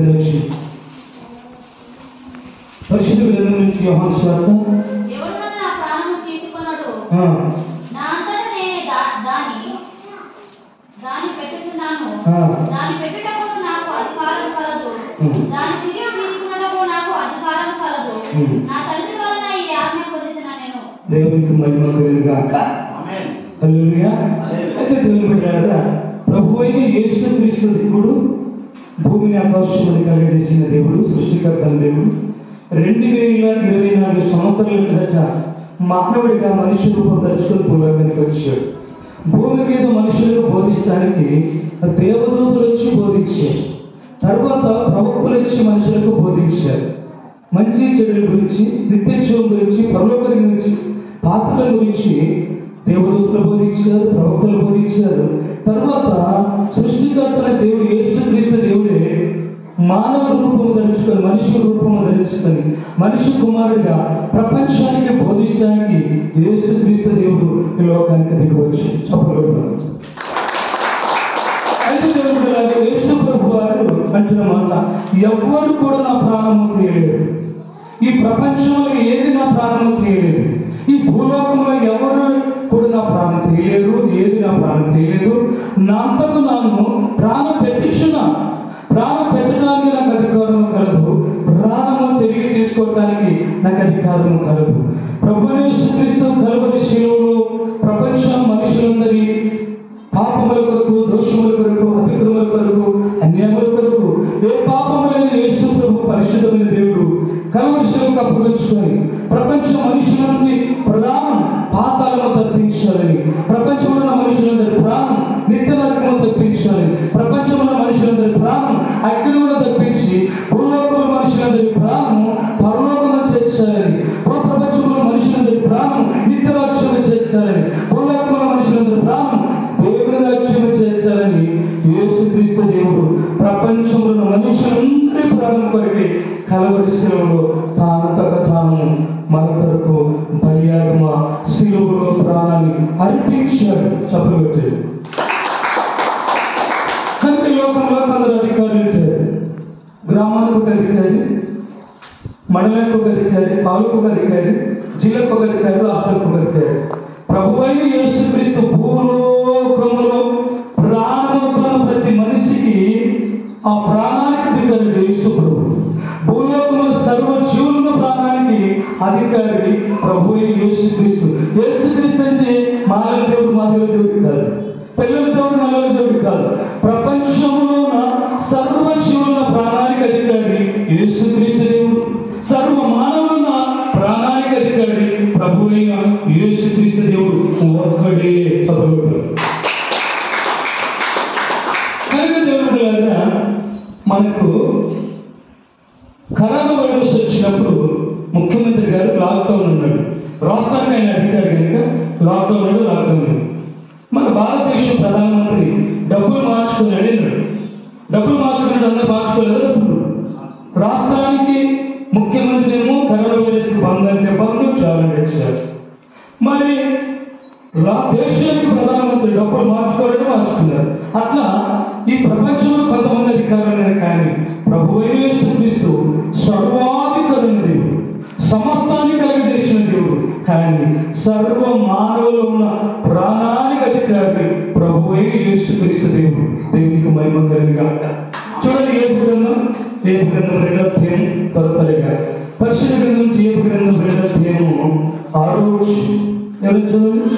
గ్రంథం నుంచి పరిశుద్ధ గ్రంథం నుంచి యోహాను సువార్త. దేవునికి మహిమ కలుగుగాక. హల్లెలూయా. అయితే దేవుని బిడ్డలారా, ప్రభువైన యేసుక్రీస్తు దేవుడు భూమిని ఆకాశమును కలిగజేసిన దేవుడు, సృష్టికర్త దేవుడు 2024 సంవత్సరాల క్రిందట మానవుడిగా మనిషి రూపం ధరించుకొని భూలోకానికి వచ్చాడు. భూమి మీద మనుషులకు బోధించడానికి దేవదూతలు వచ్చి బోధించారు. తర్వాత ప్రవక్తలు వచ్చి మనుషులకు బోధించారు. మంచి చెడుల గురించి, నిత్య జీవం గురించి, పరలోకం గురించి, పాత్రల గురించి దేవదూతలు బోధించారు, ప్రవక్తలు బోధించారు. తర్వాత సృష్టికర్తల దేవుడు యేసుక్రీస్తు దేవుడే మానవ రూపము ధరించుకొని, మనిషి రూపము ధరించుకొని, మనిషి కుమారుడిగా ప్రపంచానికి బోధించడానికి యేసుక్రీస్తు దేవుడు ఈ లోకానికి దిగవచ్చు. చెప్పగలుగుతున్నాం. అయితే దేవుడు యేసు ప్రభు వారు అంటున్న మాట, ఎవ్వరు కూడా నా ప్రాణము తీయలేరు. ఈ ప్రపంచంలో ఏది నా ప్రాణము తీయలేదు. ఈ భూలోకంలో ఎవరు కూడా నా ప్రాణం తీయలేరు, ఏది నా ప్రాణం తీయలేదు. నా అంతకు నన్ను ప్రాణం పెట్టించున్నా. ప్రాణం పెట్టడానికి నాకు అధికారం కలదు, ప్రాణము తిరిగి తీసుకోవడానికి నాకు అధికారం కలదు. ప్రభువైన యేసుక్రీస్తు కలువరి శిలువలో ప్రపంచం మనుషులందరి పాపముల కొరకు, దోషముల కొరకు, అతిక్రమల కొరకు, అన్యాయముల కొరకు ఏ పాపము లేని యేసు ప్రభు పరిశుద్ధమైన దేవుడు కలువరి శిలువకు అప్పగించుకొని ప్రపంచ మనుషుల నుండి ప్రాణం పాతాళము తప్పించాలని, ప్రపంచంలో ఉన్న మనుషులందరి ప్రాణం నిత్య నరకము తప్పించాలని, ప్రపంచంలో ఉన్న మనుషులందరి ప్రాణం అగ్నిలో తప్పించి భూలోకంలో మనుషులందరి ప్రాణం పరలోకము చేర్చాలని, ప్రపంచంలో మనుషులందరి ప్రాణం నిత్య రాజ్యము చేర్చాలని, భూలోకంలో మనుషులందరి ప్రాణం దేవుని రాజ్యము చేర్చాలని యేసుక్రీస్తు దేవుడు ప్రపంచంలో ఉన్న మనుషులందరి ప్రాణం కొరకే కలువరి శిలువలో తాను మన కొరకు బలియాగమ శిలువలో ప్రాణాన్ని అర్పించాడు. చెప్పగలిగాడు. కనుక లోకంలో కొందరు అధికారులు ఉంటారు. గ్రామానికి ఒక అధికారి, మండలానికి ఒక అధికారి, తాలూకు ఒక అధికారి, జిల్లాకు ఒక అధికారి, రాష్ట్రానికి ఒక అధికారి. ప్రభువైన యేసుక్రీస్తు భూలోకములో ప్రాణమున్న ప్రతి మనిషికి ఆ ప్రాణానికి అధికారి యేసు ప్రభు. భూలోకంలో సర్వ జీవుల ప్రాణానికి అధికారి ప్రభువైన యేసుక్రీస్తు. యేసుక్రీస్తు అంటే మానవ దేవుడు, మానవ దేవుడు కాదు, పిల్లల దేవుడు, నల్లల దేవుడు కాదు. ప్రపంచంలో ఉన్న సర్వ జీవుల ప్రాణానికి అధికారి యేసుక్రీస్తు దేవుడు. సర్వ మానవుల ప్రాణానికి అధికారి ప్రభువైన యేసుక్రీస్తు దేవుడు ఒక్కడే. చదువుతాడు. కనుక దేవుడు లాగా మనకు కరోనా వైరస్ వచ్చినప్పుడు ముఖ్యమంత్రి గారు లాక్డౌన్ ఉన్నాడు. రాష్ట్రానికి ఆయన అధికారి కనుక లాక్డౌన్. మన భారతదేశ ప్రధానమంత్రి డబ్బులు మార్చుకున్నాడు. అందరూ మార్చుకోలేదు డబ్బులు. రాష్ట్రానికి ముఖ్యమంత్రి ఏమో కరోనా వైరస్ బంధం ఛాలెంజ్ ఇచ్చారు. మరి దేశానికి ప్రధానమంత్రి డబ్బులు మార్చుకున్నారు. అట్లా ఈ ప్రపంచంలో కొంతమంది అధికారులు, కానీ ప్రభువైన యేసుక్రీస్తు సర్వాధికారైన దేవుడు, సమస్తాన్ని కలిగజేసిన దేవుడు, కానీ సర్వ మానవులు ఉన్న ప్రాణానికి అధికారి ప్రభువైన యేసుక్రీస్తు దేవుడు. దేవునికి మహిమ కలుగుగాక. చూడండి, ఏబు గ్రంథం 2వ అధ్యాయం తొలతలిగా పరిశుద్ధ గ్రంథం ఏబు గ్రంథం 2వ అధ్యాయము 6వ వచనం. ఎవరు చదవండి?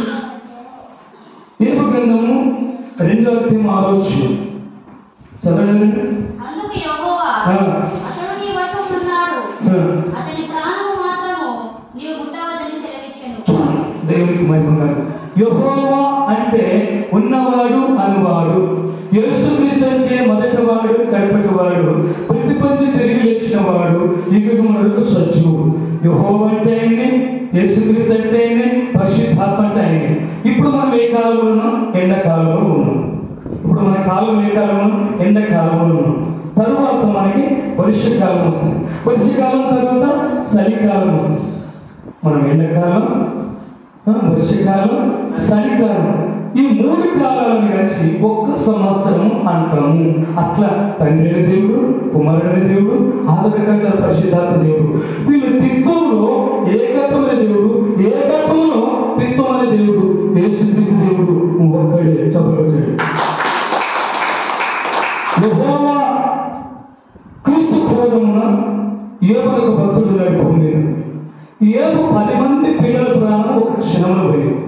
ఏబు గ్రంథము 2వ అధ్యాయం 6వ వచనం చదవండి. దేవునికి మహిమ. యెహోవా అంటే ఉన్నవాడు అనువాడు. యేసుక్రీస్తు అంటే మొదటివాడు, కడపటివాడు, ప్రతిపంది తిరిగి లేచిన వాడు, యుగమునకు సజీవుడు. యెహోవా అంటే ఆయనే, యేసుక్రీస్తు అంటే ఆయనే, పరిశుద్ధాత్మ అంటే ఆయనే. ఇప్పుడు మనం ఏ కాలంలో ఉన్నాం? ఎండాకాలంలో ఉన్నాం. ఇప్పుడు మన కాలం ఏ కాలంలో? ఎండాకాలంలో ఉన్నాం. తరువాత మనకి వర్షకాలం వస్తుంది. వర్షకాలం తర్వాత చలికాలం వస్తుంది. మనం ఎండాకాలం, వర్షకాలం, చలికాలం. ఈ 3 కాలాలను కలిసి ఒక్క సంవత్సరం అంటాము. అట్లా తండ్రి అయిన దేవుడు, కుమారుడైన దేవుడు, ఆదరణకర్త పరిశుద్ధాత్మ దేవుడు, వీళ్ళు త్రిత్వంలో ఏకత్వమైన దేవుడు, ఏకత్వంలో త్రిత్వమైన దేవుడు, యేసుక్రీస్తు దేవుడు ఒక్కడే. చెప్పగలడు యెహోవా క్రీస్తు క్రోధమున యోబునకు భక్తుడు ఉన్నాడు భూమి మీద. యోబు 10 మంది పిల్లల ప్రాణం ఒక క్షణంలో పోయింది.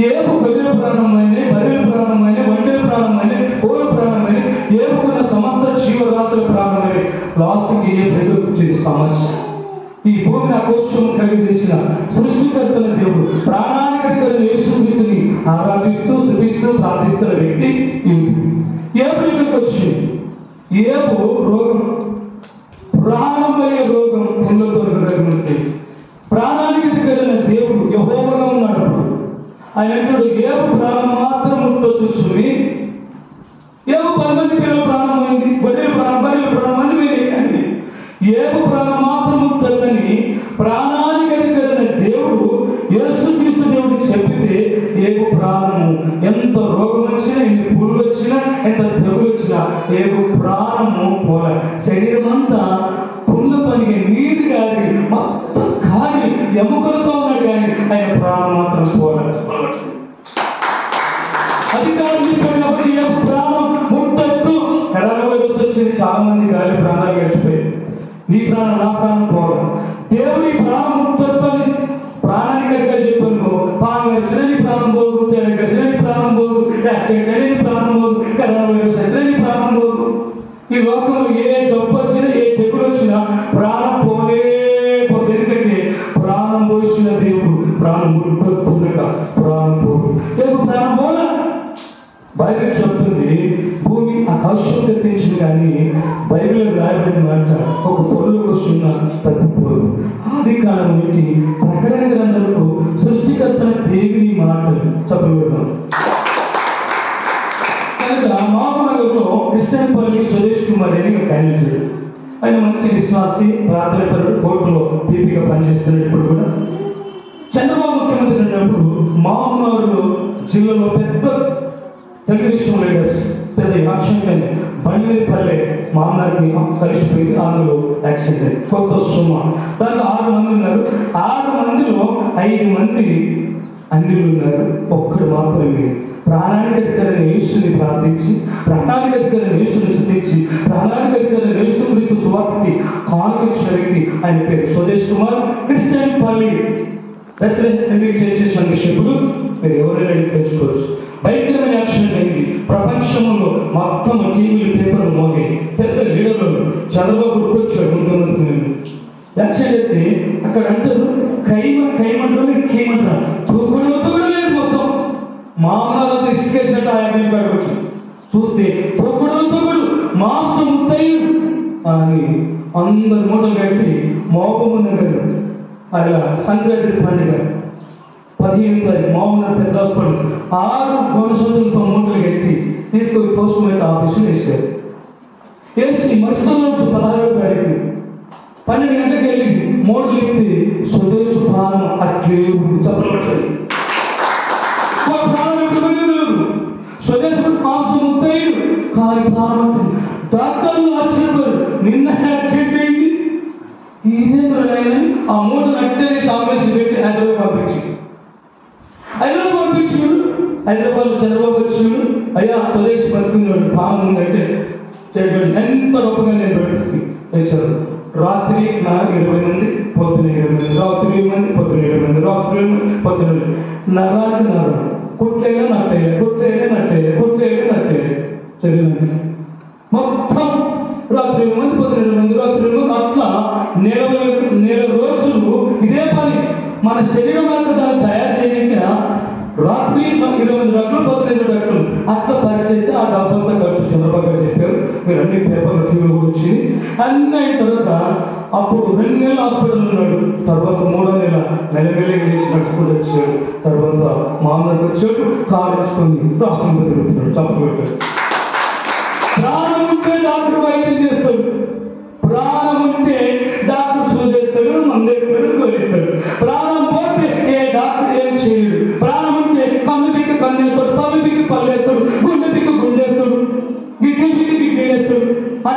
యోబు గొర్రెల ప్రాణమైన, బర్రెల ప్రాణమైన, ఒంటెల ప్రాణమైన, కోళ్ళ ప్రాణమైన, యోబుకున్న సమస్త జీవరాశుల ప్రాణమైన. లాస్ట్కి యోబు వచ్చింది సమస్య. ఈ భూమిని ఆకోశం కలిగజేసిన సృష్టికర్తల దేవుడు, ప్రాణానికి యేసుక్రీస్తుని ఆరాధిస్తూ స్తుతిస్తూ ప్రార్థిస్తున్న వ్యక్తి యోబు దగ్గరికి వచ్చింది. యోబు రోగం, ప్రాణమయ రోగం పుల్లతో ఉంది. ప్రాణానికి కలిగిన దేవుడు యెహోవాగా ఉన్నాడు. ఆయన అంటాడు, యోబు ప్రాణం మాత్రం ఉంటో చూసుకుని యోబు 10 మంది పిల్లల ప్రాణమైంది, బర్రెల ప్రాణం, బర్రెల ప్రాణం అని వేరేయండి. యోబు ప్రాణం మాత్రం ఉంటుందని ప్రాణానికి కలిగిన దేవుడు యేసుక్రీస్తు దేవుడికి చెప్పితే యోబు ప్రాణము ఎంత రోగం వచ్చినా, ఎన్ని పురులు వచ్చినా, ఎంత తెగులు వచ్చినా యోబు ప్రాణము పోల. శరీరం అంతా పుల్లతోనికి నీరు కాదు, మొత్తం కాలి ఎముకలతో ఉన్నాడు కానీ ఆయన ప్రాణం మాత్రం పోలేదు. అధికారం చెప్పినప్పుడు యోబు ప్రాణం ముట్టద్దు. కరోనా వైరస్ వచ్చింది, చాలా మంది గాలి ప్రాణాలు గడిచిపోయాయి. నీ ప్రాణం నా ప్రాణం పోవడం, దేవుడి ప్రాణం ముట్టద్దు అని ప్రాణానికి అడిగా చెప్పాను. పాము వచ్చిన నీ ప్రాణం పోదు, తేలిక వచ్చిన నీ ప్రాణం పోదు, యాక్సిడెంట్ అయినా నీ ప్రాణం పోదు, కరోనా వైరస్ వచ్చిన నీ ప్రాణం పోదు. ఈ లోకంలో ఏ జబ్బు వచ్చినా, ఏ తెగులు వచ్చినా ప్రాణం పోలే పోదు. ఎందుకంటే ప్రాణం పోసిన దేవుడు ప్రాణం ముట్టొద్దునక ప్రాణం పోదు. దేవుడు ప్రాణం పోల. బైబిల్ చెప్తుంది, భూమి ఆకాశం తెప్పించింది కానీ బైబిల్ రాయబడిన మాట ఒక పొరలోకి వస్తున్న తప్పిపోదు. ఆది కాలం నుండి ప్రకటన గ్రంథంలో సృష్టికర్తల దేవుని మాటలు చెప్పగలుగుతాం. కనుక మామూలులో క్రిస్టియన్పల్లి సురేష్ కుమార్ అని ఒక ఆయన, ఆయన మంచి విశ్వాసి, ప్రార్థనపరుడు, కోర్టులో పీపీగా పనిచేస్తున్నాడు. ఇప్పుడు కూడా చంద్రబాబు ముఖ్యమంత్రి ఉన్నప్పుడు మామూలు జిల్లాలో పెద్ద తెలుగుదేశం లీడర్స్ పెద్ద యాక్సిడెంట్ అయింది. బండిపల్లె మామూలుకి కలిసిపోయింది, అందులో యాక్సిడెంట్ అయింది. కొత్త సుమా దాంట్లో 6 మంది ఉన్నారు. 6 మందిలో 5 మంది అన్యులు ఉన్నారు, ఒక్కడు మాత్రమే ప్రాణానికి ఎదుకైన యేసుని ప్రార్థించి, ప్రాణానికి ఎదుకైన యేసుని స్తుతించి, ప్రాణానికి ఎదుకైన యేసుక్రీస్తు సువార్తకి కానుకించిన వ్యక్తి. ఆయన పేరు సురేష్ కుమార్. క్రిస్టియన్ పల్లి చేసిన విషయప్పుడు మీరు ఎవరైనా తెలుసుకోవచ్చు. భయంకరమైన యాక్సిడెంట్ అయింది. ప్రపంచంలో మొత్తం టీవీలు, పేపర్లు మోగాయి. పెద్ద లీడర్లు చంద్రబాబు వచ్చాడు ముఖ్యమంత్రి. యాక్సిడెంట్ అయితే అక్కడ అంటారు కైమంటారు, కేమంటారు, తూకుడు లేదు. మొత్తం మామూలు ఇసుకేసినట్టు ఆ యాభై కాడవచ్చు. చూస్తే తొక్కుడు మాంసం ముత్తయ్య అని అందరు మూటలు కట్టి మోపమున్న గారు అలా సంక్రాంతి పండుగ 15 తారీఖు మామూలు పెద్ద హాస్పిటల్ 6 గోనసంతులతో మూటలు కట్టి తీసుకొని పోస్ట్ మార్టం ఆఫీసులు వేసారు. వేసి మరుసటి రోజు 16వ తారీఖు 12 గంటలకు వెళ్ళి మూటలు ఎత్తి స్వదేశ ప్రాణం అట్లే చెప్పబట్టారు. స్వదేశం మాంసం ముత్తయ్య కానీ ప్రాణం. డాక్టర్లు ఆశ్చర్యపోయారు, నిన్న యాక్సిడెంట్ అయింది, ఇదే ఆ మూటను అట్టే సామేసి పెట్టి హైదరాబాద్ పంపించాడు. హైదరాబాద్ చంద్రబాబు వచ్చాడు, అయ్యా స్వదేశీ బతుకున్నాడు, ప్రాణం ఉందంటే ఎంత గొప్పగా నేను పెట్టి వేశారు. రాత్రి 20 మంది, పొద్దున 20 మంది, రాత్రి 20 మంది, పొద్దున 20 మంది, రాత్రి 20 మంది, పొద్దున నరానికి నరం, కుట్లైనా నట్టయ్య, కుట్లైనా నట్టయ్య, కుట్లైనా నట్టయ్య తెలియదు. మొత్తం రాత్రి 20 మంది, పొద్దున 20 మంది, రాత్రి 20 మంది, అట్లా నెల రోజులు ఇదే పని. మన శరీరం అంతా దాన్ని తయారు చేయడానికి రాత్రి 20 రెట్లు, పొద్దున 20 రెట్లు అట్లా పరిచేస్తే ఆ డబ్బంతా ఖర్చు చంద్రబాబు గారు చెప్పారు. మీరు అన్ని పేపర్లు టీవీలో వచ్చింది. అన్నీ అయిన తర్వాత అప్పుడు 2 నెలలు హాస్పిటల్ ఉన్నాడు. తర్వాత 3వ నెల మెల్లమెల్లగా లేచి నడుచుకుంటూ వచ్చాడు. తర్వాత మామూలుగా వచ్చాడు, కారు వేసుకొని రాష్ట్రం తిరుగుతున్నాడు. చంపబెట్టాడు. ప్రాణం ఉంటే డాక్టర్ వైద్యం చేస్తాడు, ప్రాణం ఉంటే డాక్టర్ సూచిస్తాడు, మందేస్తాడు, గోలిస్తాడు. ప్రాణం పోతే ఏ డాక్టర్ ఏం చేయలేడు. ప్రాణం ఉంటే కన్ను కన్నేస్తాడు,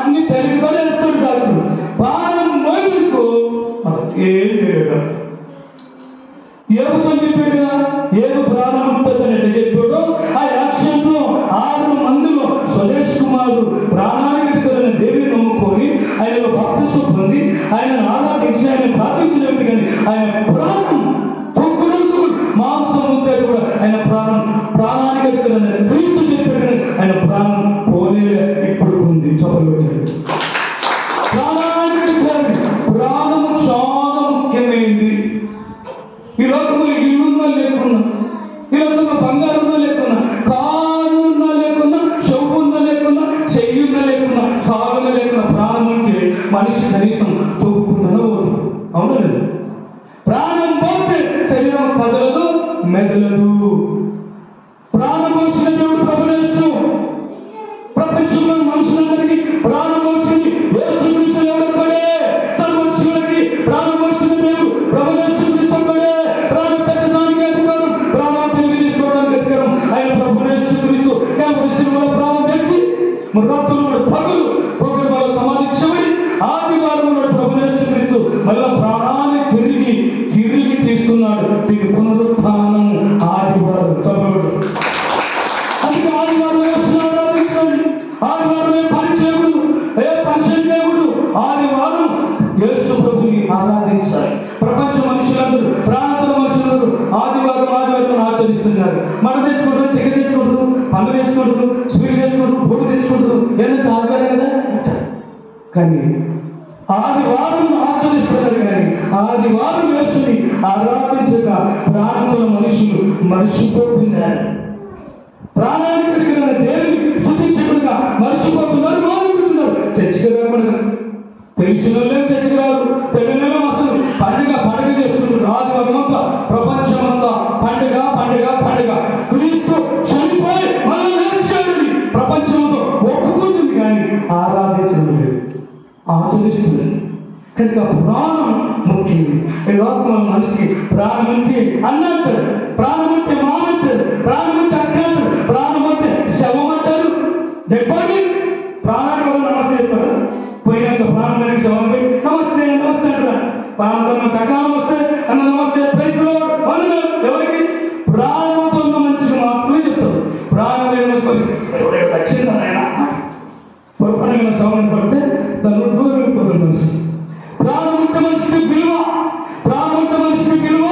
అన్ని తెలుగుతో వేస్తాడు డాక్టర్. ప్రాణం పోయినందుకు ఏం లేదు. ఏపుతో చెప్పాడు కదా, ఏపు ప్రాణం ఉంటుంది అని ఎట్లా చెప్పాడు. ఆ యాక్షన్లో 6 మందిలో స్వదేశ్ కుమారుడు ప్రాణానికి ఎదురైన దేవిని నమ్ముకొని ఆయనలో బాప్తిస్మం పొంది ఆయనను ఆరాధించి ఆయన ప్రార్థించినట్టు కానీ ఆయన ప్రాణం తొక్కుడు మాంసం ఉంటే కూడా ఆయన ప్రాణానికి ఎదురైన క్రీస్తు చెప్పాడు కానీ ఆయన ప్రాణం పోలే ఇప్పుడు ఉంది. చెప్పలు ప్రాణము చాలా ముఖ్యమైనది. ఈ లోకంలో ఇల్లున్నా లేకున్నా, ఈ లోకంలో బంగారు ఉన్నా లేకున్నా, కారు ఉన్నా లేకున్నా, చెవు ఉన్నా లేకున్నా, చెయ్యి ఉన్నా లేకున్నా, కారున్నా లేకున్నా, ప్రాణం ఉంటే మనిషి కనీసం తొక్కుకుంటున్నా పోదు. అవునా లేదు? ప్రాణం పోతే శరీరం కదలదు, మెదలదు. ప్రాణం పోసిన దేవుడు ప్రభునేస్తూ ప్రపంచంలో మనుషులందరికీ ప్రాణం పోసింది యేసుక్రీస్తు ఎవరొక్కడే. సర్వోన్నతునికి ప్రాణం పోసిన దేవుడు ప్రభునేస్తూ క్రీస్తొక్కడే. ప్రాణం పెట్టడానికి అధికారం, ప్రాణం తిరిగి తీసుకోవడానికి అధికారం ఆయన ప్రభునేస్తూ క్రీస్తు. కాబట్టి సినిమాలో ప్రాణం పెట్టి రాత్రులు పగులు ప్రోగ్రామాల సమాధిక్షమై ఆదివారం ప్రభునేస్తూ క్రీస్తు మళ్ళా ప్రాణాన్ని తిరిగి తీసుకున్నాడు. తిరిగి పునరుత్థానం ఆదివారం చదువుడు. అందుకే ఆదివారం ఆరాధించండి. ఆదివారమే పని చేయకూడదు, పంచం చేయకూడదు. ఆదివారం యేసు ప్రభుని ఆరాధించాలి. ప్రపంచ మనుషులందరూ, ప్రాంతాల మనుషులందరూ ఆదివారం ఆచరిస్తున్నారు. మన తెచ్చుకుంటారు, చికెన్ తెచ్చుకుంటారు, పండు తెచ్చుకుంటారు, స్వీట్ తెచ్చుకుంటారు, బొడ్డు తెచ్చుకుంటారు. ఎందుకు ఆదివారం కదా. కానీ ఆదివారం ఆచరిస్తున్నారు కానీ ఆదివారం యేసుని ఆరాధించక ప్రాంతాల మనుషులు మర్చిపోతున్నారు. ప్రాణానికి కలిగిన దేవుని స్తుతించకుండా మర్చిపోతున్నారు, మానుకుంటున్నారు. చర్చికి రాకుండా తెలిసిన వాళ్ళే చర్చికి రాదు. తెలియని అసలు పండుగ చేసుకుంటున్నారు. ఆదివారం అంతా ప్రపంచం అంతా పండుగ పండుగ పండుగ. క్రీస్తు చనిపోయి మళ్ళీ లేచాడని ప్రపంచంతో ఒప్పుకుంటుంది కానీ ఆరాధించడం లేదు, ఆచరిస్తుంది. కనుక ప్రాణం ముఖ్యం. ఈ లోకంలో మనిషికి ప్రాణం ఉంటే అన్నంటారు, ప్రాణం ఉంటే మామంటారు, ప్రాణం ఉంటే అక్కంటారు, ప్రాణం ఉంటే శవం అంటారు. డెబ్బై ప్రాణానికి కూడా నమస్తే చెప్తారు. పోయినాక ప్రాణం లేని శవం నమస్తే నమస్తే అంటారు. ప్రాణం చక్క నమస్తే అన్న నమస్తే ప్రైజ్లో వందనాలు. ఎవరికి? ప్రాణంతో ఉన్న మనిషికి మాత్రమే చెప్తారు. ప్రాణం లేని దక్షిణ పొరపాటుగా శవం పడితే దాని దూరం వెళ్ళిపోతుంది మనిషి. ప్రాణం ఉంటే మనిషికి విలువ, ప్రాణం ఉంటే మనిషికి విలువ,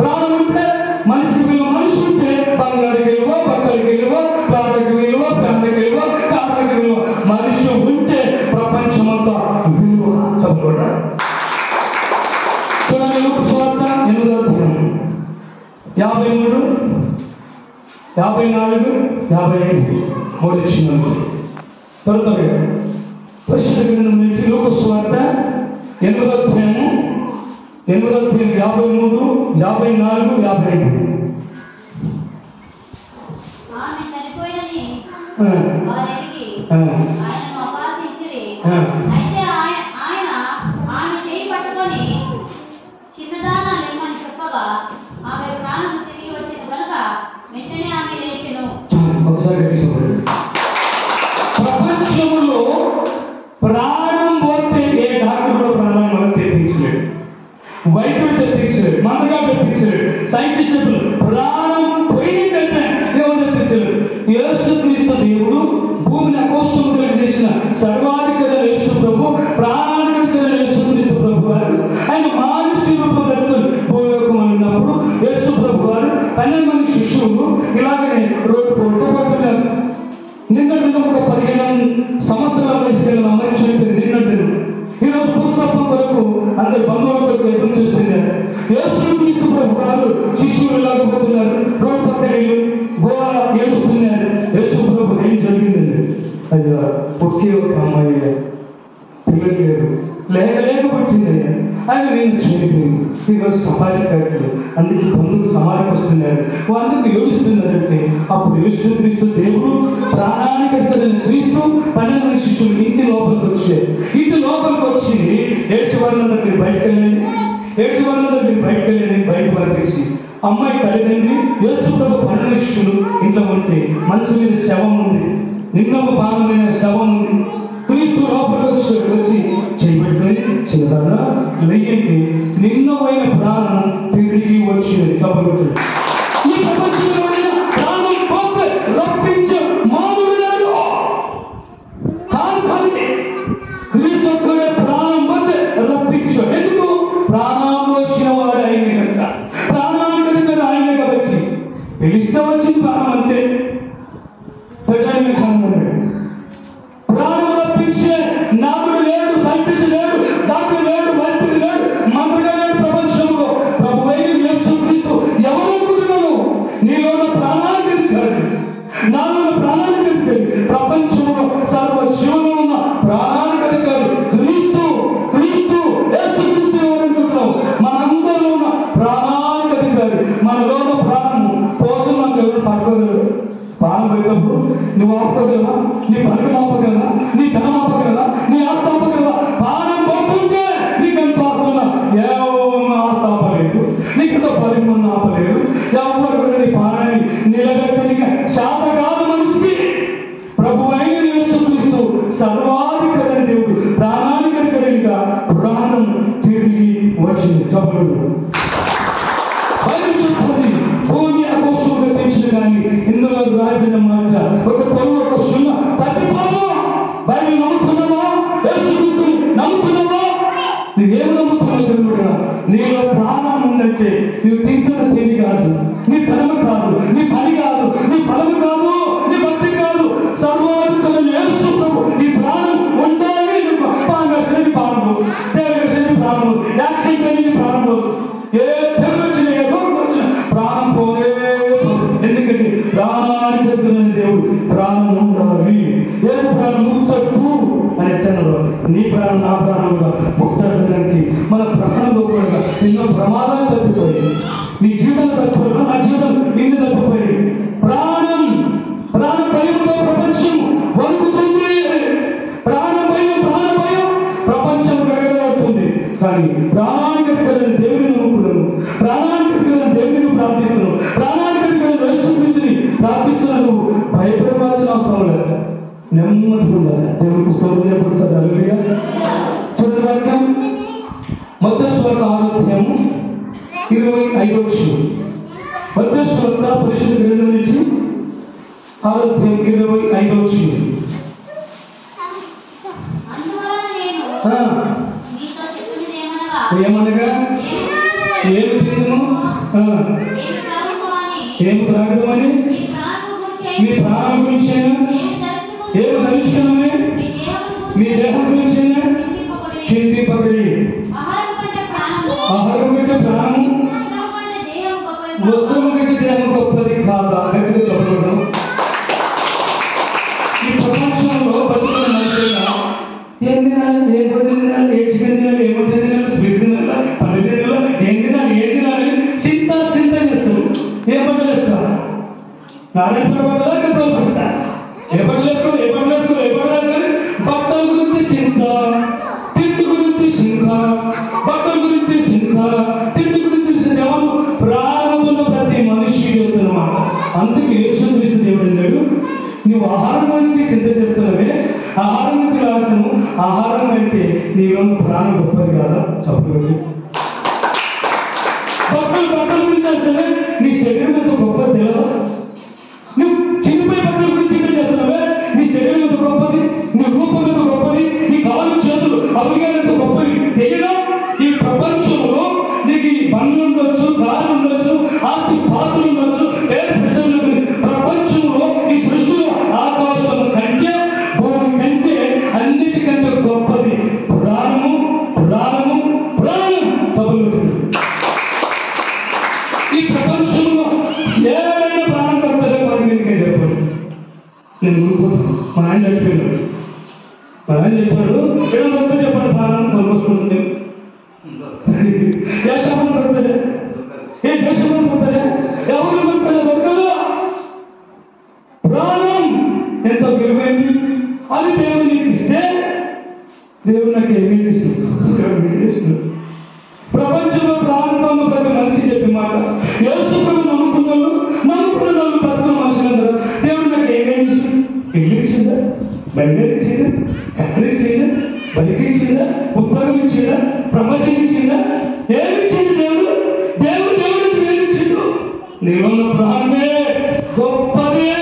ప్రాణం ఉంటే మనిషికి విలువ. మనిషి ఉంటే బంగారుకి విలువ, బట్టలకి విలువ, ప్రాణకి విలువ, ప్రాణకి విలువ, కారణకి విలువ. మనిషి ఉంటే ప్రపంచమంతా విలువ. చెప్పకుండా చూడండి, లూకా సువార్త 8వ అధ్యాయం 53, 54, 55 3 వచ్చినారు. త్వరగా పరిశుద్ధ గ్రంథం నుంచి లూకా సువార్త 8వ అధ్యాయం 53, 54, 55. ఒకసారి ప్రపంచంలో ప్రాణం పోతే ఏ డాక్టర్ కూడా ప్రాణాన్ని మనం తెప్పించలేడు, వైద్యుడు తెప్పించలేడు, మందగా తెప్పించలేడు, సైంటిస్టులు ప్రాణం పోయిందంటే ఎవరు తెప్పించలేడు. యేసుక్రీస్తు దేవుడు భూమిని అకోష్టముగా చేసిన సర్వాధికారి యేసు ప్రభు, ప్రాణాధికారి యేసుక్రీస్తు ప్రభు వారు ఆయన మానసిక రూపం పెట్టుకుని భూలోకం ఉన్నప్పుడు యేసు ప్రభు వారు 12 మంది శిష్యులు ఇలాగనే రోడ్డు పట్టుకున్నారు. నిన్నటి ఒక 15 సంవత్సరాల వయసుకెళ్ళిన అమ్మాయి చనిపోయింది. నిన్నటి ఈరోజు పుస్తకం వరకు అందరి బంధువులకు ఎదురు చూస్తున్నారు. యేసుక్రీస్తు ప్రభు వారు శిష్యులు ఇలాగపోతున్నారు, రోడ్డు పక్కన గోడ ఏడుస్తున్నారు. యేసు ప్రభు ఏం జరిగిందండి? అయ్యా ఒకే ఒక అమ్మాయి పిల్లలు లేక పుట్టిందయ్యా, ఆయన నేను చనిపోయింది. ఈరోజు సమాధి కట్టలు, అందుకే బంధువులు సమాధికి వస్తున్నారు, అందుకు ఏడుస్తున్నారంటే అప్పుడు యేసుక్రీస్తు దేవుడు ప్రాణానికి అధికారైన క్రీస్తు 12 మంది శిష్యులు ఇంటి లోపలికి వచ్చారు. ఇంటి లోపలికి వచ్చి ఏడ్చేవాళ్ళందరూ మీరు బయటకు వెళ్ళండి, ఏడ్చేవాళ్ళందరూ మీరు బయటకు వెళ్ళండి బయట పంపించి అమ్మాయి తల్లిదండ్రి యేసు ప్రభు 12 శిష్యులు ఇంట్లో ఉంటే మంచి మీద శవం ఉంది, నిన్న ఒక పాలమైన శవం ఉంది. క్రీస్తు లోపలికి వచ్చి చేయబెట్టుకుని చిన్నదానా లేయండి, నిన్నమైన ప్రాణం తిరిగి వచ్చింది. తప్పదు. ఈ ప్రపంచంలో ప్రాణం పోతే రప్పించే మానవుడు లేడు. క్రీస్తు ఒక్కడే ప్రాణం పోతే రప్పించు. ఎందుకు? ప్రాణం వచ్చిన వాడు ఆయన కనుక, ప్రాణాన్ని కనుక ఆయన కాబట్టి పిలిస్తే వచ్చింది ప్రాణం అంతే. ప్రాణం రప్పించే నాదుడు లేడు, సైంటిస్ట్ లేడు, డాక్టర్ లేడు, వైద్యుడు లేడు, మంత్రిగా లేడు ప్రపంచంలో. ప్రభువైన యేసుక్రీస్తు ఎవరు అనుకుంటున్నాను? నీలో ఉన్న ప్రాణాన్ని కనుక, నాలో ఉన్న ప్రాణాన్ని కనుక, ప్రపంచంలో సర్వ జీవనం ఉన్న ప్రాణాన్ని కనుక క్రీస్తు క్రీస్తు యేసుక్రీస్తు ఎవరు అనుకుంటున్నావు? మనందరిలో ఉన్న ప్రాణాన్ని కనుక, మనలో ఉన్న ప్రాణం పోతున్నాం ఎవరు పట్టుకోగలరు? ప్రాణం పోయినప్పుడు నువ్వు ఆపుకోగలవా? నీ పలుకు ఆపగలవా? నీ ధనం ఆపగలవా? నీ ఆస్తి ఆపగలవా? ప్రాణం పోతుంటే నీకెంత ఆపుతున్నా ఏమో ఆస్తి ఆపలేదు, నీకెంత పలుకున్న ఆపలేదు. ఎవరు కూడా నీ ప్రాణాన్ని నిలబెట్టడానికి శాత కాదు మనిషికి. ప్రభువైన యేసుక్రీస్తు సర్వాధికారి దేవుడు, ప్రాణానికి కనుక ప్రాణం తిరిగి వచ్చింది. తప్పుడు భూమి ఆకోశంగా పెంచిన కానీ ఇందులో రాయబడిన మాట ఒక పొలం ఒక సున్నా తప్పిపోదు. బైబిల్ నమ్ముతున్నావా? యేసుక్రీస్తుని నమ్ముతున్నావా? నువ్వేమి నమ్ముతున్నావు? దేవుడు నీలో ప్రాణం ఉందంటే నువ్వు తింటున్న తిండి కాదు, నీ ధనము కాదు, నీ పని కాదు, నీ బలము కాదు, నీ భక్తి కాదు, సర్వాధికారి యేసు ప్రభు. నీ ప్రాణం ఉండాలి. పాంగసని ప్రాణము, దేవగసని ప్రాణము, యాక్సిడెంట్ ప్రాణము, ఏ దేవుడు వచ్చిన ఏ రోగం వచ్చిన ప్రాణం పోలే. ఎందుకంటే ప్రాణానికి దగ్గర దేవుడు ప్రాణం ఉండాలి. ఏ ప్రాణం ముట్టద్దు అని ఎత్తనలో నీ ప్రాణం నా ప్రాణంగా పుట్టడానికి మన ప్రాణంలో కూడా ఎన్నో ప్రమాదాలు తప్పిపోయాయి. నీ జీవితం తప్పిపోయి, నా జీవితం నిన్ను తప్పిపోయి. ప్రాణం భయంతో ప్రపంచం వణుకుతుంది. ప్రాణం భయం ప్రపంచం గడగడవుతుంది. కానీ ప్రాణానికి కలిగిన దేవుని నమ్ముకున్నాను, ప్రాణానికి కలిగిన దేవుని ప్రార్థిస్తున్నాను, ప్రాణానికి కలిగిన యేసుక్రీస్తుని ప్రార్థిస్తున్నాను. భయపడవలసిన అవసరం లేదు, నెమ్మదిగా ఉండాలి. దేవునికి స్తోత్రం చెప్పండి. హల్లెలూయా. చూడండి వాక్యం మత్తయి సువార్త 6:25. మత్తయి సువార్త పరిశుద్ధ గ్రంథం నుంచి 6:25. ఏమనగా ఏమి తిందును, ఏమి త్రాగదమని, మీ ప్రాణం గురించేనా, ఏమి ధరించుకున్నామని, మీ దేహం గురించేనా చింతింపబడి. ఆహారం కంటే ప్రాణము, వస్తువు కంటే దేహం గొప్పది కాదా? గట్టిగా చెప్పడం. ఈ ప్రపంచంలో బతుకున్న మనుషులుగా ఏం తినాలి, ఏ భోజనం తినాలి, ఏ చికెన్ తినాలి, ఏ మటన్ తినాలి, స్వీట్ తినాలి, పళ్ళు తినాలి, ఏం తినాలి చింత చేస్తారు. ఏ బట్టలు వేసుకోవాలి? నారాయణ బట్టలా గద్దలు పడతా? ఏ బట్టలు వేసుకోవాలి? బట్టల గురించి చింత, తిండి గురించి చింత, బట్టల గురించి చింత, తిండి గురించి చింత. ఎవరు? ప్రాణమున్న ప్రతి మనిషి అన్నమాట. అందుకే యేసుక్రీస్తు దేవుడు అన్నాడు, నువ్వు ఆహారం గురించి చింత చేస్తున్నావే, ఆహారం గురించి రాస్తాను. ఆహారం కంటే నీలో ప్రాణం గొప్పది కాదా? చెప్పలేదు. బట్టల గురించి చేస్తావే, నీ శరీరం ఎంత గొప్పది తెలియదా? నువ్వు చిన్నపోయి బట్టల గురించి చింత చేస్తున్నావే, నీ శరీరం ఎంత గొప్పది, నీ రూపం ఎంత గొప్పది, నీ కాలు చేతులు అవిగా ఎంత గొప్పది తెలియదా? ఈ ప్రపంచంలో నీకు ఈ బండ్లు ఉండొచ్చు, కార్లు ఉండొచ్చు, ఆస్తి పాత్రలు ఉండొచ్చు, పేరు ప్రశ్నలు. ప్రపంచంలో ఈ సృష్టిలో ఆకాశం కంటే భూమి కంటే అన్నిటికంటే గొప్పది ప్రాణము. ఈ ప్రపంచంలో ఏదైనా ప్రాణం కలుగుతుందో మనకి చెప్పండి. నేను ఊరుకుంటాను. మా ఆయన చచ్చిపోయాడు, ఏదో దొరుకుతా చెప్పండి. ప్రాణం కొనుక్కొస్తుంది. ఏ శాపం దొరుకుతుంది? ఏ దేశంలో దొరుకుతుంది? ఎవరు దొరుకుతుంది? దొరకదు. ప్రాణం ఎంత విలువైంది. అది దేవుడు నీకు ఇస్తే దేవుడు నాకు ఏమీ చేస్తుంది. ప్రపంచంలో ప్రారంభంలో ప్రతి మనిషి చెప్పే మాట, యేసుప్రభువు నమ్ముకున్న వాళ్ళు బతుకున్న మనుషులందరూ దేవుడు నాకు ఏమేమి ఇచ్చింది? ఇల్లు ఇచ్చిందా? బండి ఇచ్చిందా? కనిపించిందా? బతికించిందా? ఉద్యోగం ఇచ్చిందా? ప్రమోషన్ ఇచ్చిందా? ఏమిచ్చింది దేవుడు? దేవుడు దేవుడికి ఏమిచ్చిండు? నీవున్న ప్రాణమే గొప్పదే,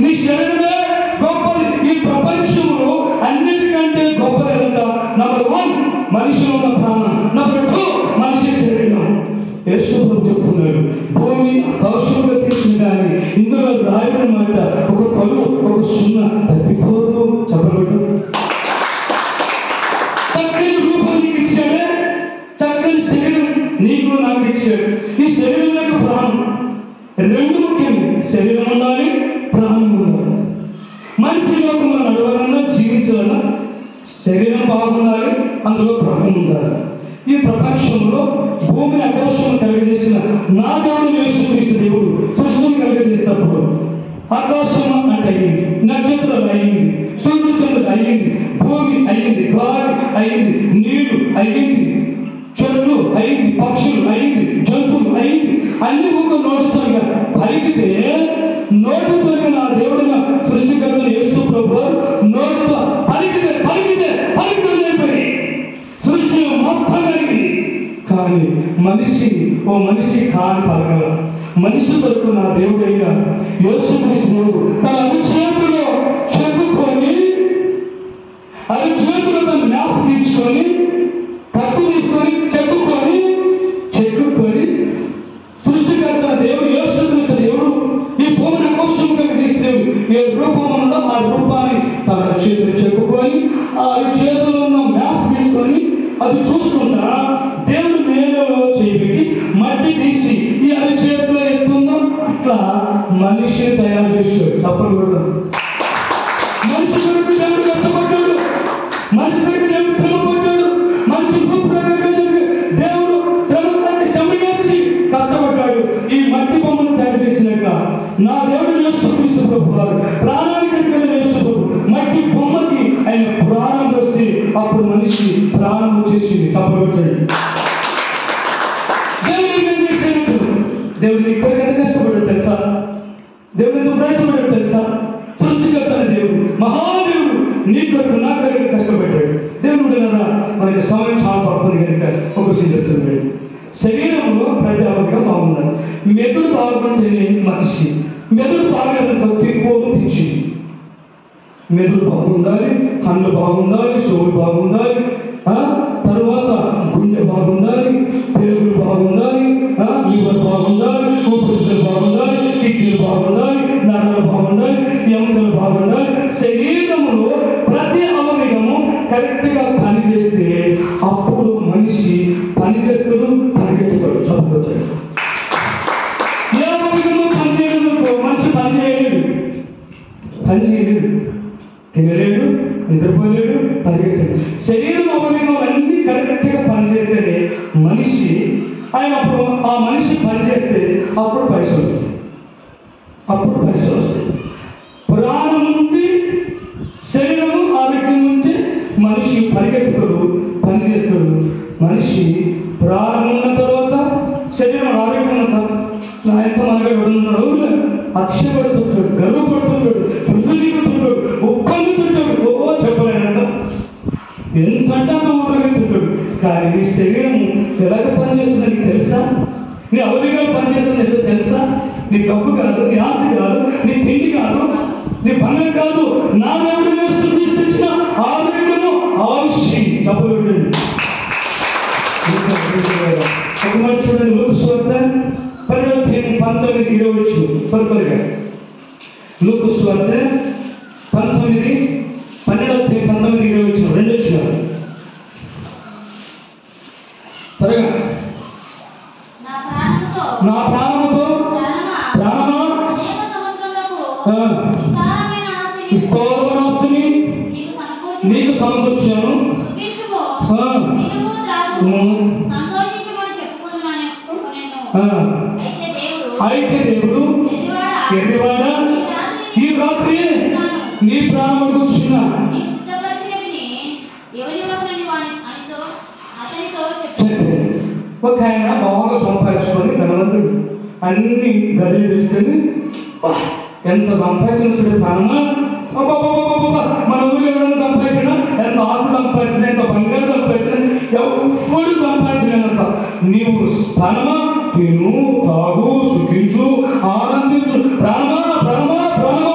నీ శరీరమే గొప్పది. ఈ ప్రపంచంలో అన్నిటికంటే గొప్పదేదంట. నంబర్ 1 మనిషి ఉన్న ప్రాణం, నంబర్ 2 మనిషి శరీరం. యేసు ప్రభు చెప్తున్నాడు, భూమి ఆకాశంగా తీసింది కానీ ఇందులో రాయబడిన మాట ఒక పలు ఒక సున్నా తప్పిపోదు. చెప్పబడు. చక్కని రూపం నీకు ఇచ్చాడే, చక్కని శరీరం నీకు నాకు ఇచ్చాడు. ఈ శరీరం యొక్క ప్రాణం రెండు ముఖ్యమే. శరీరం ఉండాలి, ప్రాణం ఉండాలి. మనిషి లోకంలో నడవాలన్నా జీవించాలన్నా శరీరం బాగుండాలి, అందులో ప్రాణం ఉండాలి. ఈ ప్రపంచంలో భూమిని ఆకాశం కలిగజేసిన నా దేవుడు యేసుక్రీస్తు దేవుడు సృష్టిని కలిగజేసినప్పుడు ఆకాశం అంటే అయ్యింది, నక్షత్రాలు అయ్యింది, సూర్యచంద్రులు అయ్యింది, భూమి అయ్యింది, గాలి అయ్యింది, నీళ్లు అయ్యింది, చెట్లు అయ్యింది, పక్షులు అయ్యింది, జంతువులు అయ్యింది. అన్ని ఒక నోటితో పలికితే నోటితో నా దేవుడిన సృష్టికర్త యేసు ప్రభు నోటితో పలికితే పలికితే పలికితే అయిపోయి సృష్టి మొత్తం కలిగింది. కానీ మనిషి కాని పలకల. మనిషి కొరకు నా దేవుడైన యేసుక్రీస్తు దేవుడు తన చేతుల్లో చెక్కుకొని అది చేతుల్లో తన జ్ఞాపకం తీర్చుకొని కట్టు తీసుకొని చెక్కుకొని సృష్టికర్త దేవుడు యేసుక్రీస్తు దేవుడు ఈ భూమిని కోశముగా చేసే దేవుడు ఏ రూపం ఉన్నదో ఆ రూపాన్ని తన చేతులు చెక్కుకొని ఆ చేతుల్లో ఉన్న జ్ఞాపకం తీసుకొని అది చూసుకుంటా దేవుడు నేలలో చేపెట్టి మట్టి తీసి ఈ అది చేతిలో ఎత్తుందో అట్లా మనిషిని తయారు చేశాడు. తప్పకూడదు. మనిషి కొరకు దేవుడు కష్టపడ్డాడు, మనిషి కొరకు దేవుడు శ్రమ పడ్డాడు, మనిషి దేవుడు శ్రమగాచి కష్టపడ్డాడు. ఈ మట్టి బొమ్మను తయారు చేసినాక నా దేవుడు యేసుక్రీస్తు ప్రభు వారు ప్రాణానికి యేసు ప్రభు మట్టి బొమ్మకి ఆయన ప్రాణం వస్తే అప్పుడు మనిషి ప్రాణం వచ్చేసింది. తప్పకొచ్చాడు. దేవుడు నీ కొరకు ఎంత కష్టపడ్డాడు తెలుసా? దేవుడు ఎంత ప్రయాసపడ్డాడు తెలుసా? సృష్టికర్త దేవుడు, మహాదేవుడు నీ కొరకు నా కొరకు కష్టపడ్డాడు. దేవుడు మనకి సమయం చాలా పడుతుంది కనుక ఒక విషయం చెప్తున్నాడు. శరీరంలో ప్రతి అవగా బాగున్నాడు. మెదడు బాగుంటేనే మనిషి. మెదడు బాగలేదంటే తిరిగిపోదు పిచ్చి. మెదడు బాగుండాలి, కళ్ళు బాగుండాలి, చెవులు బాగుండాలి, తరువాత గుండె బాగుండాలి, పేగులు బాగుండాలి, లివర్ బాగుండాలి, ఊపిరితిత్తులు బాగుండాలి, కిడ్నీలు బాగుండాలి, నరాలు బాగుండాలి, ఎముకలు బాగుండాలి. శరీరంలో ప్రతి అవయవము కరెక్ట్గా పనిచేస్తే అప్పుడు మనిషి పనిచేస్తాడు, పరిగెత్తుతాడు, చదువుతాడు. ఏ అవయవము పనిచేయలేదు మనిషి పనిచేయలేడు, తినలేడు, నిద్రపోలేడు, పరిగెత్తలేడు. శరీరం అవయవం అన్నీ కరెక్ట్గా పనిచేస్తేనే మనిషి ఆయన అప్పుడు ఆ మనిషి పనిచేస్తే అప్పుడు పైసలు వస్తాయి. ప్రాణం ఉండి శరీరము ఆరోగ్యం ఉంటే మనిషి పరిగెత్తుతాడు, పనిచేస్తాడు. మనిషి ప్రాణం ఉన్న తర్వాత శరీరం ఆరోగ్యం ఉన్న తర్వాత నా ఎంత మనగా ఎవరున్నాడు అక్షయపడుతుంటాడు, గర్వపడుతుంటాడు, వృద్ధులుతుంటాడు, ఒప్పందుతుంటాడు. చెప్పలేనంట ఎంత ఊరగెత్తుంటాడు. కానీ నీ శరీరం ఎలాగ పనిచేస్తుందో నీకు తెలుసా? నీ అవధిగా పనిచేస్తుందో నీకు తెలుసా? నీ డబ్బు కాదు, నీ ఆస్తి కాదు, నీ తిండి కాదు, నీ పనులు కాదు, నా దేవుడు తీసుకొచ్చిన ఆరోగ్యము ఆయుష్యం. డబ్బులు ఒక మాట చూడండి, లూకా సువార్త 19:20 త్వరగా. లూకా సువార్త 19:19-20 రెండు వచ్చినారు త్వరగా. నా ప్రాణముతో ప్రాణమా స్థూలమైన ఆస్తిని నీకు సమకూర్చాను. అయితే దేవుడు ఎన్నివాడా ఈ రాత్రి నీ ప్రాణం కూర్చున్నా ఒక ఆయన బాగా సంపాదించుకొని ధనవంతుడు అన్ని గదిలు తెచ్చుకొని ఎంత సంపాదించిన ప్రాణమా మన ఊరిలో ఎవరైనా సంపాదించినా, ఎంత ఆస్తి సంపాదించినా, ఎంత బంగారు సంపాదించినా, ఎవరు సంపాదించినంత నీవు ప్రాణమా తిను, తాగు, సుఖించు, ఆనందించు, ప్రాణమా ప్రాణమా ప్రాణమా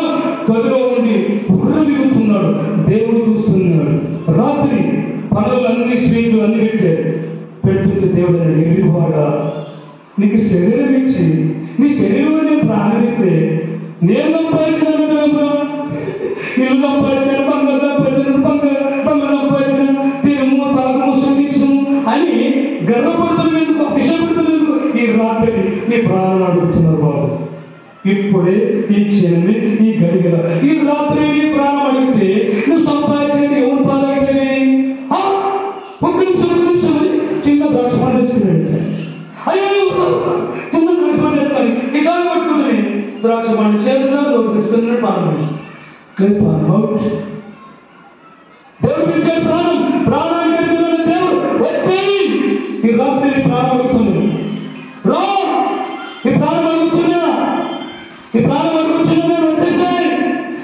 గదిలో ఉండి ఉర్రు దిగుతున్నాడు. దేవుడు చూస్తున్నాడు. రాత్రి పనులన్నీ స్వీట్లు అన్ని పెడుతుంటే దేవుడు ఎరివాడా, నీకు శరీరం ఇచ్చి నీ శరీరంలో నేను ప్రాణమిస్తే నేను సంపాదించాను, ఇల్లు సంపాదించాను, బంగారు సంపాదించాను, బంగారు సంపాదించాను, తిరుము తాగము సుఖించు అని గర్వపడుతున్నందుకు, ఇష్టపడుతున్నందుకు ఈ రాత్రి నీ ప్రాణాలు అడుగుతున్నారు బాబు. ఇప్పుడే ఈ క్షణమే ఈ గడిగల ఈ రాత్రి నీ ప్రాణం అడిగితే నువ్వు సంపాదించేది ఎవరు పాలైతే ఒక్క నిమిషం చిన్న ద్రాక్ష పండు తెచ్చుకుని అయ్యో చిన్న ద్రాక్ష పండు తెచ్చుకొని ఇట్లా కొట్టుకుంటే ద్రాక్ష పండు చేతున్నా తెచ్చుకున్నాడు ప్రాణం. దేవుడు పిలిచే ప్రాణానికి దేవుడు వచ్చేయి. ఈ రాత్రి నీ ప్రాణం అడుగుతుంది. రా, ఈ ప్రాణం అడుగుతున్నా, ఈ ప్రాణం అడుగుతున్నా, వచ్చేసాయి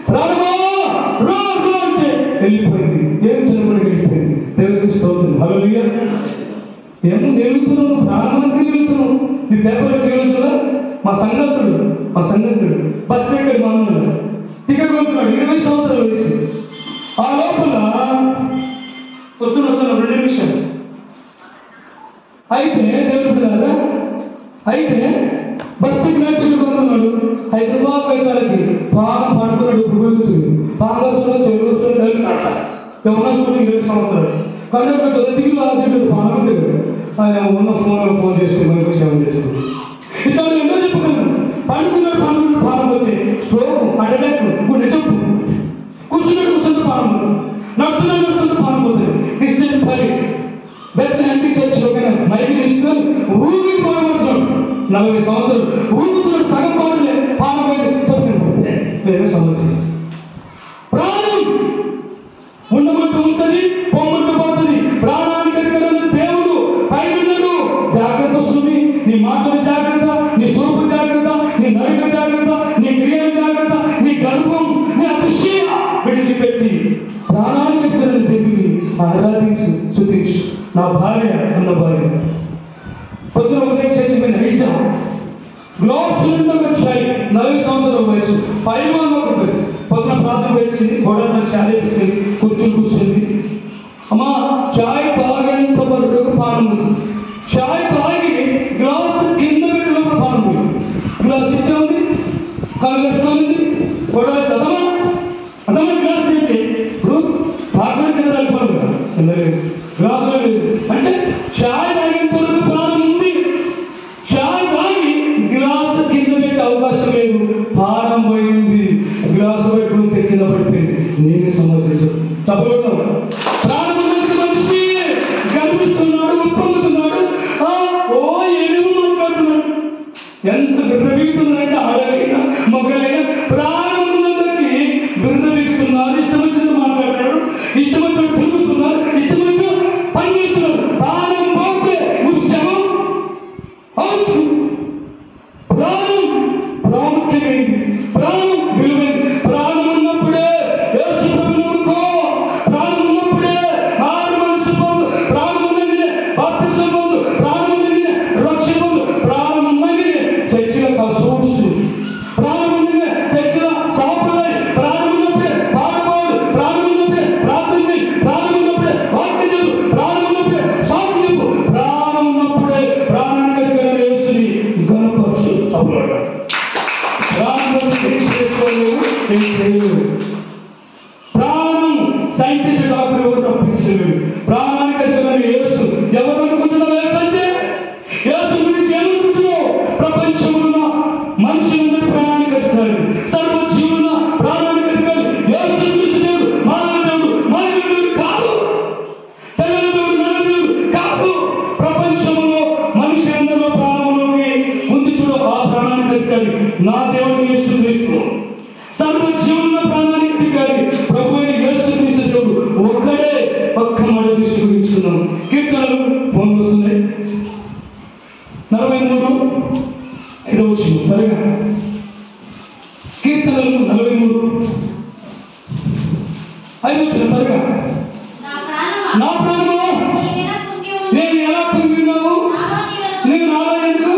ప్రాణమా రా రా అంటే వెళ్ళిపోయింది. ఏం తినకుండా వెళ్ళిపోయింది. దేవుడికి స్తోత్రం. హల్లెలూయా. ఏమో వెలుగుతున్నావు, ప్రాణానికి వెలుగుతున్నావు. నీ పేపర్ చేయవచ్చుగా. మా సంగతుడు బస్ ఎక్కడ మామూలు టికెట్ కొనుక్కున్నాడు, 20 సంవత్సరాల వయసు. ఆ లోపల వస్తున్నా 2 నిమిషాలు అయితే దేవుడు కదా. అయితే బస్ టికెట్ కొనుక్కున్నాడు. హైదరాబాద్ వైద్యాలకి బాగా పడుకున్నాడు. పురుగుతుంది పాంగర్సులో తెలుగు వెళ్తాట. ఎవరన్నా 20 సంవత్సరాలు కండక్టర్ దిగులు ఆదేశాడు. పాల్గొంటాడు. ఆయన ఉన్న ఫోన్ చేసుకుని మనకు సేవ చేసుకుంటాడు. ఇట్లా ఎన్నో చెప్పుకున్నాను. పండుకున్నాడు పాల్గొతే స్ట్రోక్ అడగకు గుండె చెప్పు కూర్చుంటే పాల్గొన్నాడు. నడుస్తున్న పాల్గొతుంది. క్రిస్టియన్ పని బెత్త అంటి చర్చిలో మైకి తీసుకొని ఊరికి పాల్గొంటున్నాడు. 40 సంవత్సరాలు ఊరుకుతున్నాడు. సగం పాలనే పాల్గొని వేరే సంవత్సరం ప్రాణం ఉండమంటూ ఉంటుంది, పొమ్మంటూ పోతుంది. ప్రాణానికి దేవుడు పైనున్నాడు. జాగ్రత్త సుమి, నీ మాటలు జాగ్రత్త, నీ సూపు జాగ్రత్త, నీ నడిక జాగ్రత్త, నీ క్రియలు జాగ్రత్త, నీ గర్వం, నీ అతిశయ విడిచిపెట్టి ప్రాణానికి దేవుని ఆరాధించు, స్తుతించు. నా భార్య అన్న భార్య పొద్దున ఉదయం చచ్చిపోయిన ఐసా గ్లాస్ వచ్చాయి. 40 సంవత్సరాల వయసు. పైమాలో పొద్దున ప్రార్థన వచ్చింది. గోడలో చాయ్ తీసుకెళ్ళి కూర్చుంది. అమ్మా చాయ్ తాగేంత వరకు పానం ఉంది. చాయ్ తాగి గ్లాస్ కింద పెట్టినప్పుడు పానం ఉంది. గ్లాస్ ఇట్లా ఉంది, కలుగస్తా ఉంది. గోడలో చదవా అదమ్మా గ్లాస్ ఏంటి ఇప్పుడు ప్రార్థన కింద వెళ్ళిపోదు కదా, కింద లేదు, గ్లాసులో లేదు. అంటే చాయ్ తాగేంత వరకు ప్రాణం ఉంది. చాయ్ తాగి గ్లాసు కింద పెట్టే అవకాశం లేదు. ప్రాణం పోయింది. గ్లాసు పెట్టుకుంటే కింద పడిపోయింది. నేనే సమర్థించాను. చెప్పగలుగుతాను. ప్రాణం మనిషి గర్విస్తున్నాడు, ఉప్పొంగుతున్నాడు. ఓ ఏమేమో మాట్లాడుతున్నాడు. ఎంత విర్రవీగుతున్నారంటే ఆడలైనా మగలైనా ప్రాణం ఉన్నందుకి విర్రవీగుతున్నారు. ఇష్టం వచ్చినట్టు మాట్లాడుతున్నాడు, ఇష్టం వచ్చినట్టు తిరుగుతున్నారు, ఇష్టం వచ్చినట్టు పని చేస్తున్నారు. ప్రాణం పోతే నువ్వు శవం అవుతు. ప్రాణం ప్రాముఖ్యమైంది, ప్రాణం విలువైంది. ప్రాణం ఉన్నప్పుడే యేసు ప్రభువును నమ్ముకో. ప్రాణం ఉన్నప్పుడే ఆరు మనసు పొందు. ప్రాణం ఉన్నదినే బాప్తిసం పొందు. ప్రాణం ఉన్నదినే రక్షణ పొందు. ప్రాణం ఉన్నదినే చర్చిల కసూడ్సు. ప్రాణం ఉన్నదినే చర్చిల సాంప్రదాయం. ప్రాణం ఉన్నప్పుడే పాడవాడు. ప్రాణం ఉన్నప్పుడే ప్రార్థన చేయి. ప్రాణం ఉన్నప్పుడే వాక్యం చదువు. ప్రాణం ఉన్నప్పుడే సాక్షి చెప్పు. ప్రాణం ఉన్నప్పుడే ప్రాణానికి కలిగిన యేసుని గణపరచు. అప్పుడు ప్రాణం సైంటిస్ట్ డాక్టర్ ఎవరు తప్పించలేడు. ప్రాణానికి అధికారి యేసు. ఎవరు అనుకుంటున్నావు యేసు అంటే? యేసు గురించి ఏమనుకుంటున్నావు? ప్రపంచంలో మనుషులందరి ప్రాణానికి అధికారి, సర్వజీవుల ప్రాణానికి అధికారి యేసు క్రీస్తు దేవుడు. మానవ దేవుడు కాదు. తెల్లని దేవుడు, నల్ల దేవుడు కాదు. ప్రపంచంలో మనుషులందరిలో ప్రాణంలోకి ఉంది చూడు. ఆ ప్రాణానికి అధికారి నా దేవుడు యేసు క్రీస్తు. సర్వజీవుల ప్రాణానికి అధికారి ప్రభు అయిన యేసు క్రీస్తు దేవుడు ఒక్కడే. ఒక్క మాట చూసి గురించుకున్నాం. కీర్తనలు పొందుతున్నాయి. 43 త్వరగా. కీర్తనలు 43 నా ప్రాణమా నేను ఎలా పొందినావు? నేను నాలో ఎందుకు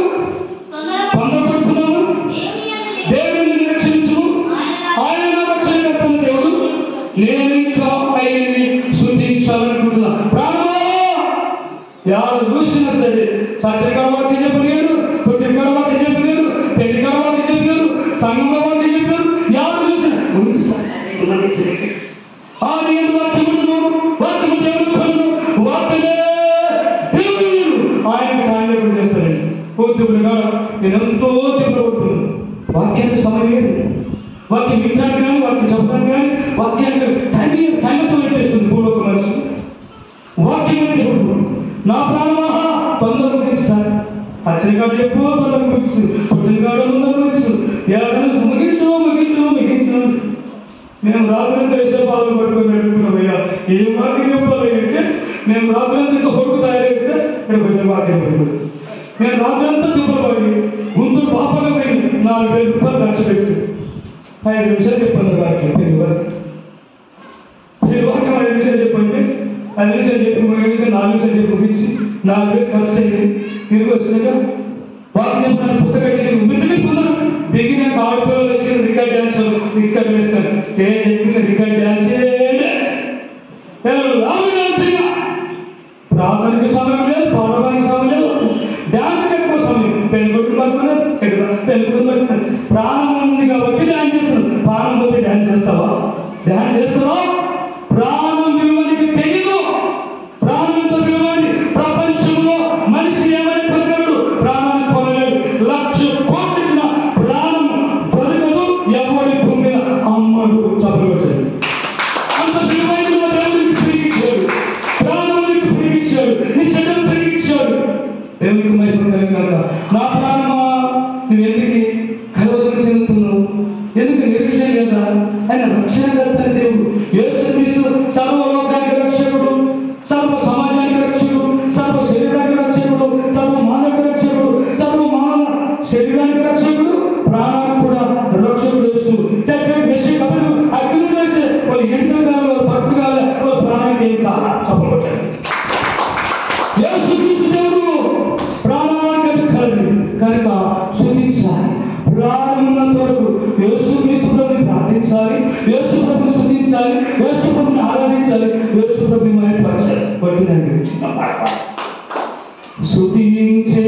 పొందబడుతున్నావు? దేవుని నిరీక్షించు, ఆయన రక్షణకర్త దేవుడు. నేను ఇంకా ఆయన్ని స్తుతించాలనుకుంటున్నా. ప్రాణమా ఎవరు చూసినా సరే సత్యకాల వాక్యం చెప్పలేరు, పుట్టినకాల వాక్యం చెప్పలేరు, పెళ్లికాల వాక్యం చెప్పలేరు, సంఘంలో వాక్యం చెప్పలేరు. ఎవరు చూసినా నేను వాక్యము దేవుడు వాక్యమే దేవుడు ఆయనకు న్యాయం చేస్తానండి. పూర్తిగా నేను ఎంతో తీవ్రపడుతున్నాను. వాక్యానికి సమయం లేదు. వాక్యం వినడానికి కానీ వాక్యం చెప్పడానికి కానీ వాక్యానికి టైంతో వచ్చేస్తుంది భూలోక మనసు. వాక్యం దేవుడు నా ప్రాణమా తొందరగా ముగిస్తాను. పచ్చనికాడు చెప్పు తొందరగా ముగిస్తు, పుట్టినకాడు తొందరగా ముగిస్తు, ఎవరైనా ముగించు ముగించు ముగించు. మేము రాత్రంతా వేసే పాలు పట్టుకొని పెట్టుకున్నామయ్యా. ఏ వాక్యం చెప్పాలి అంటే మేము రాత్రంతా ఇంకా కొడుకు తయారు చేస్తే ఇక్కడ కొంచెం వాక్యం పెట్టుకుంది. మేము రాత్రంతా చుప్పబడి గుంటూరు పాపగా పోయి 4,000 రూపాయలు ఖర్చు పెట్టి 5 నిమిషాలు చెప్పాను వాక్యం. పెళ్లి వాక్యం 5 నిమిషాలు చెప్పండి. 5 నిమిషాలు చెప్పి 4 నిమిషాలు చెప్పి ముగించి 4,000 ఖర్చు అయ్యి తిరిగి వచ్చినాక వాక్యం పుస్తకట్టి ముందుకే పొందరు. దిగినాక ఆడపిల్లలు వచ్చి రికార్డ్ డ్యాన్స్ రికార్డ్ వేస్తారు. రికార్డ్ డ్యాన్స్ ప్రార్థనకి సమయం లేదు, పాడడానికి సమయం లేదు, డ్యాన్స్కి ఎక్కువ సమయం. పెళ్ళికొట్టులు పడుతున్నారు, పెళ్ళికొట్టులు పడుతున్నారు. ప్రాణం ఉంది కాబట్టి డ్యాన్స్ చేస్తున్నారు. ప్రాణం పోతే డ్యాన్స్ చేస్తావా? డ్యాన్స్ చేస్తావా? ప్రాణం విలువనికి తెలియదు. ప్రాణంతో విలువని ప్రపంచంలో మనిషి ఏమని కొనగలడు? ప్రాణాన్ని కొనలేడు. 1,00,000 కోట్లు ఇచ్చిన ప్రాణం దొరకదు. ఎవరి భూమి మీద అమ్మడు. చెప్పగలడు అంత విలువైన దేవుడికి పెరిగించాడు, ప్రాణానికి పెరిగించాడు, నీ శరీరం పెరిగించాడు. దేవునికి మహిమ కలిగినాక నా ప్రాణమా నువ్వు ఎందుకు కలవరం చెందుతున్నావు? ఎందుకు నిరీక్షణ లేదా? ఆయన రక్షణకర్త దేవుడు. యేసుక్రీస్తు సర్వలోకానికి రక్షకుడు, సర్వ సమాజానికి రక్షకుడు, సర్వ శరీరానికి రక్షకుడు, సర్వ మానవ రక్షకుడు, సర్వ మానవ శరీరానికి రక్షకుడు, ప్రాణానికి కూడా రక్షకుడు. యేసు చెప్పాడు విషయం కబురు అగ్ని వేస్తే వాళ్ళు ఎంతో కాదు, వాళ్ళు పట్టు కాదు, వాళ్ళ ప్రాణానికి ఏం కాదా? చెప్పబట్టాడు. యేసుక్రీస్తు దేవుడు ప్రాణానికి అది కలదు కనుక స్తుతించాలి. ప్రాణమున్నంత వరకు యేసుక్రీస్తు ప్రభుని ప్రార్థించాలి, యేసు ప్రభుని స్తుతించాలి, యేసు ప్రభుని ఆరాధించాలి, యేసు ప్రభుని మహిమపరచాలి. పట్టినండి చిన్న పాట స్తుతించే